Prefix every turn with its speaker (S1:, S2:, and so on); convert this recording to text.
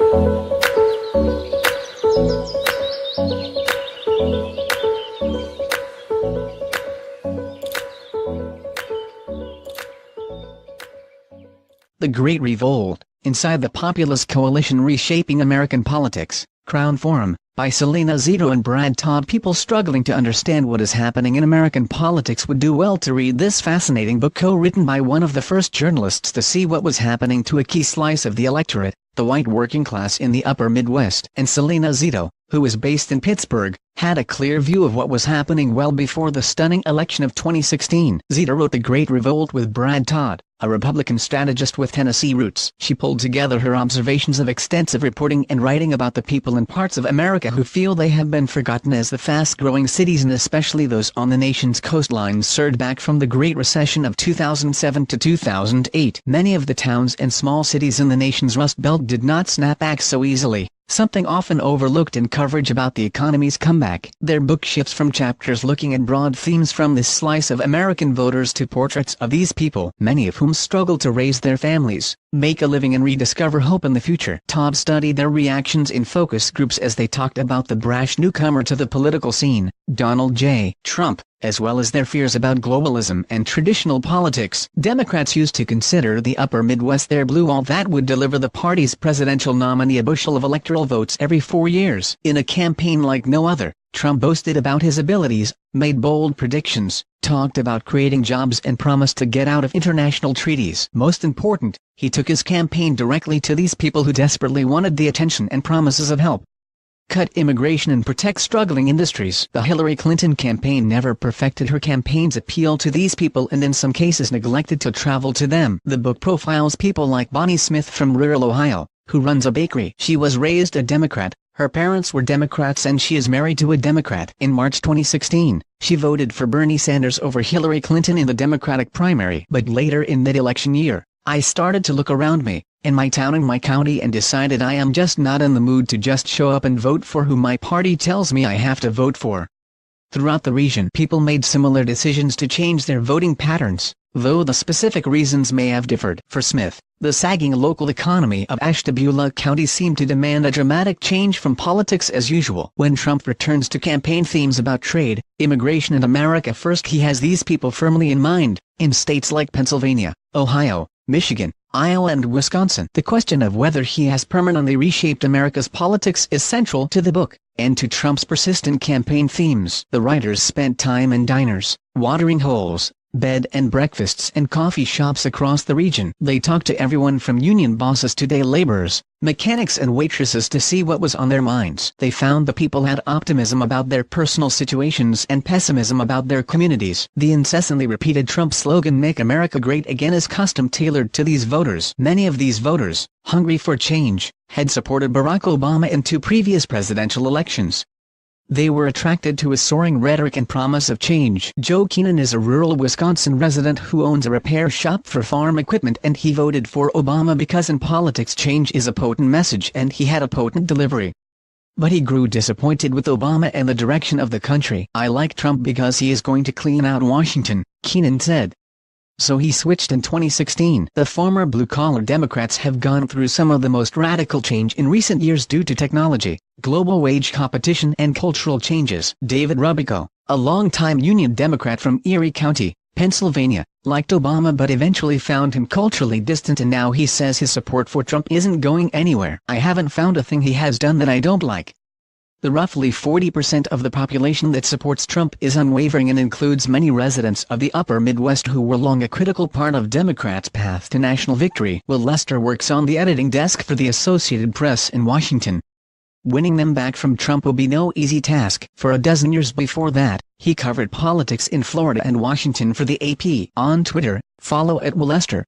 S1: The Great Revolt, Inside the Populist Coalition Reshaping American Politics, Crown Forum, by Salena Zito and Todd. People struggling to understand what is happening in American politics would do well to read this fascinating book, co-written by one of the first journalists to see what was happening to a key slice of the electorate, the white working class in the upper Midwest. And Salena Zito, who is based in Pittsburgh, had a clear view of what was happening well before the stunning election of 2016. Zito wrote The Great Revolt with Todd, a Republican strategist with Tennessee roots. She pulled together her observations of extensive reporting and writing about the people in parts of America who feel they have been forgotten as the fast-growing cities, and especially those on the nation's coastlines, surged back from the Great Recession of 2007 to 2008. Many of the towns and small cities in the nation's Rust Belt did not snap back so easily, something often overlooked in coverage about the economy's comeback. Their book shifts from chapters looking at broad themes from this slice of American voters to portraits of these people, many of whom struggle to raise their families, make a living and rediscover hope in the future. Todd studied their reactions in focus groups as they talked about the brash newcomer to the political scene, Donald J. Trump, as well as their fears about globalism and traditional politics. Democrats used to consider the upper Midwest their blue wall that would deliver the party's presidential nominee a bushel of electoral votes every 4 years. In a campaign like no other, Trump boasted about his abilities, made bold predictions, talked about creating jobs, and promised to get out of international treaties. Most important, he took his campaign directly to these people who desperately wanted the attention and promises of help. Cut immigration and protect struggling industries. The Hillary Clinton campaign never perfected her campaign's appeal to these people, and in some cases neglected to travel to them. The book profiles people like Bonnie Smith from rural Ohio, who runs a bakery. She was raised a Democrat, her parents were Democrats, and she is married to a Democrat. In March 2016, she voted for Bernie Sanders over Hillary Clinton in the Democratic primary. But later in that election year, I started to look around me, in my town and my county, and decided I am just not in the mood to just show up and vote for who my party tells me I have to vote for. Throughout the region, people made similar decisions to change their voting patterns, though the specific reasons may have differed. For Smith, the sagging local economy of Ashtabula County seemed to demand a dramatic change from politics as usual. When Trump returns to campaign themes about trade, immigration, and America First, he has these people firmly in mind. In states like Pennsylvania, Ohio, Michigan, Iowa, and Wisconsin, the question of whether he has permanently reshaped America's politics is central to the book, and to Trump's persistent campaign themes. The writers spent time in diners, watering holes, bed and breakfasts, and coffee shops across the region. They talked to everyone from union bosses to day laborers, mechanics, and waitresses to see what was on their minds. They found the people had optimism about their personal situations and pessimism about their communities. The incessantly repeated Trump slogan, "Make America Great Again," is custom-tailored to these voters. Many of these voters, hungry for change, had supported Barack Obama in 2 previous presidential elections. They were attracted to his soaring rhetoric and promise of change. Joe Keenan is a rural Wisconsin resident who owns a repair shop for farm equipment, and he voted for Obama because in politics change is a potent message, and he had a potent delivery. But he grew disappointed with Obama and the direction of the country. "I like Trump because he is going to clean out Washington," Keenan said. So he switched in 2016. The former blue-collar Democrats have gone through some of the most radical change in recent years due to technology, global wage competition, and cultural changes. David Rubico, a longtime Union Democrat from Erie County, Pennsylvania, liked Obama but eventually found him culturally distant, and now he says his support for Trump isn't going anywhere. "I haven't found a thing he has done that I don't like." The roughly 40% of the population that supports Trump is unwavering and includes many residents of the upper Midwest who were long a critical part of Democrats' path to national victory. Will Lester works on the editing desk for the Associated Press in Washington. Winning them back from Trump will be no easy task. For a dozen years before that, he covered politics in Florida and Washington for the AP. On Twitter, follow @WillLester.